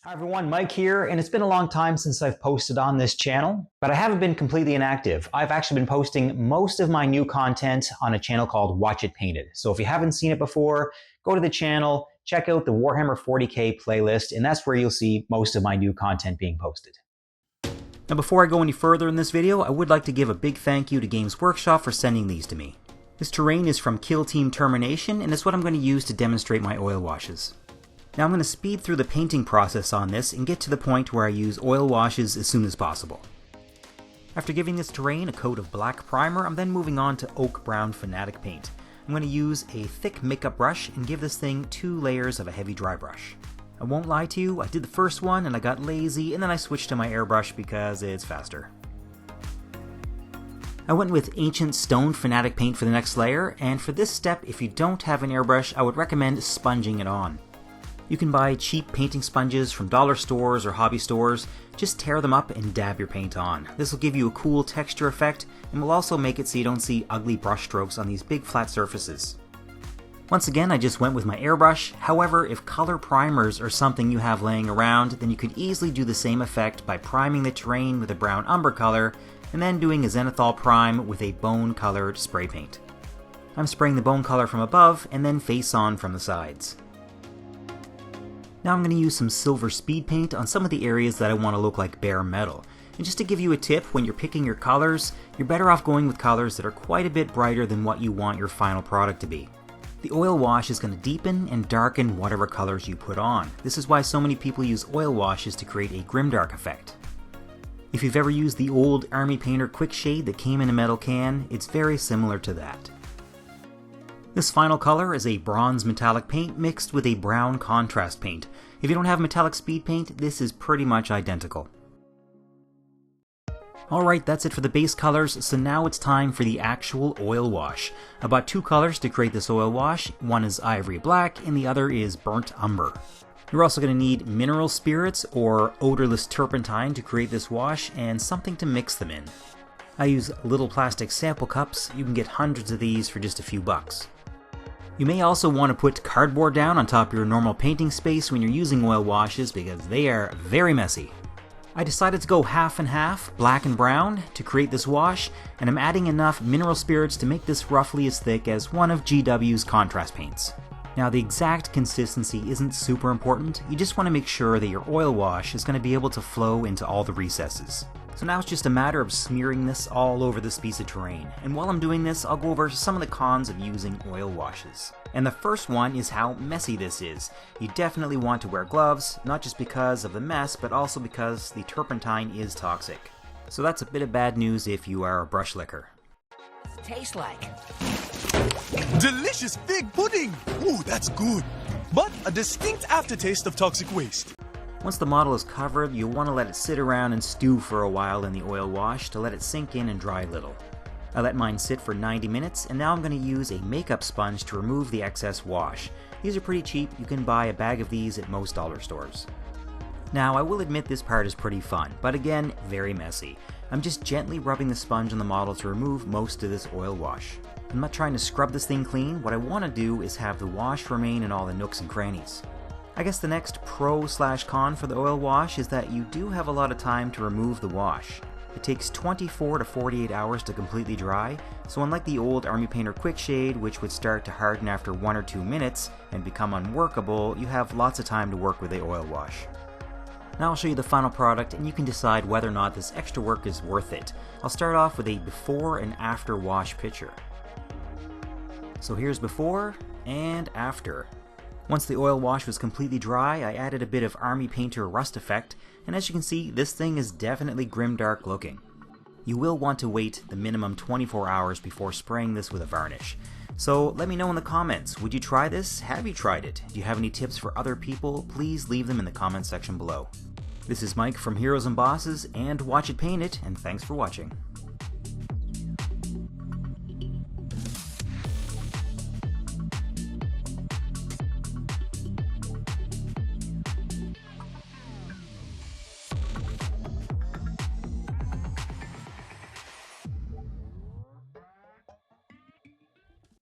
Hi everyone, Mike here, and it's been a long time since I've posted on this channel, but I haven't been completely inactive. I've actually been posting most of my new content on a channel called Watch It Painted. So if you haven't seen it before, go to the channel, check out the Warhammer 40k playlist, and that's where you'll see most of my new content being posted. Now before I go any further in this video, I would like to give a big thank you to Games Workshop for sending these to me. This terrain is from Kill Team Termination, and it's what I'm going to use to demonstrate my oil washes. Now I'm going to speed through the painting process on this and get to the point where I use oil washes as soon as possible. After giving this terrain a coat of black primer, I'm then moving on to Oak Brown Fanatic paint. I'm going to use a thick makeup brush and give this thing 2 layers of a heavy dry brush. I won't lie to you, I did the first one and I got lazy and then I switched to my airbrush because it's faster. I went with Ancient Stone Fanatic paint for the next layer, and for this step, if you don't have an airbrush, I would recommend sponging it on. You can buy cheap painting sponges from dollar stores or hobby stores. Just tear them up and dab your paint on. This will give you a cool texture effect and will also make it so you don't see ugly brush strokes on these big flat surfaces. Once again, I just went with my airbrush. However, if color primers are something you have laying around, then you could easily do the same effect by priming the terrain with a brown umber color and then doing a zenithal prime with a bone colored spray paint. I'm spraying the bone color from above and then face on from the sides. Now I'm going to use some silver speed paint on some of the areas that I want to look like bare metal. And just to give you a tip, when you're picking your colors, you're better off going with colors that are quite a bit brighter than what you want your final product to be. The oil wash is going to deepen and darken whatever colors you put on. This is why so many people use oil washes to create a grimdark effect. If you've ever used the old Army Painter Quick Shade that came in a metal can, it's very similar to that. This final color is a bronze metallic paint mixed with a brown contrast paint. If you don't have metallic speed paint, this is pretty much identical. Alright, that's it for the base colors, so now it's time for the actual oil wash. I bought 2 colors to create this oil wash. One is ivory black and the other is burnt umber. You're also going to need mineral spirits or odorless turpentine to create this wash and something to mix them in. I use little plastic sample cups. You can get hundreds of these for just a few bucks. You may also want to put cardboard down on top of your normal painting space when you're using oil washes because they are very messy. I decided to go half and half, black and brown, to create this wash, and I'm adding enough mineral spirits to make this roughly as thick as one of GW's contrast paints. Now the exact consistency isn't super important, you just want to make sure that your oil wash is going to be able to flow into all the recesses. So now it's just a matter of smearing this all over this piece of terrain. And while I'm doing this, I'll go over some of the cons of using oil washes. And the first one is how messy this is. You definitely want to wear gloves, not just because of the mess, but also because the turpentine is toxic. So that's a bit of bad news if you are a brush licker. What's it taste like? Delicious fig pudding! Ooh, that's good. But a distinct aftertaste of toxic waste. Once the model is covered, you'll want to let it sit around and stew for a while in the oil wash to let it sink in and dry a little. I let mine sit for 90 minutes, and now I'm going to use a makeup sponge to remove the excess wash. These are pretty cheap, you can buy a bag of these at most dollar stores. Now, I will admit this part is pretty fun, but again, very messy. I'm just gently rubbing the sponge on the model to remove most of this oil wash. I'm not trying to scrub this thing clean, what I want to do is have the wash remain in all the nooks and crannies. I guess the next pro/con for the oil wash is that you do have a lot of time to remove the wash. It takes 24 to 48 hours to completely dry, so unlike the old Army Painter Quick Shade, which would start to harden after 1 or 2 minutes and become unworkable, you have lots of time to work with the oil wash. Now I'll show you the final product and you can decide whether or not this extra work is worth it. I'll start off with a before and after wash picture. So here's before and after. Once the oil wash was completely dry, I added a bit of Army Painter Rust Effect, and as you can see, this thing is definitely grimdark looking. You will want to wait the minimum 24 hours before spraying this with a varnish. So let me know in the comments, would you try this? Have you tried it? Do you have any tips for other people? Please leave them in the comments section below. This is Mike from Heroes and Bosses, and Watch It Paint It, and thanks for watching.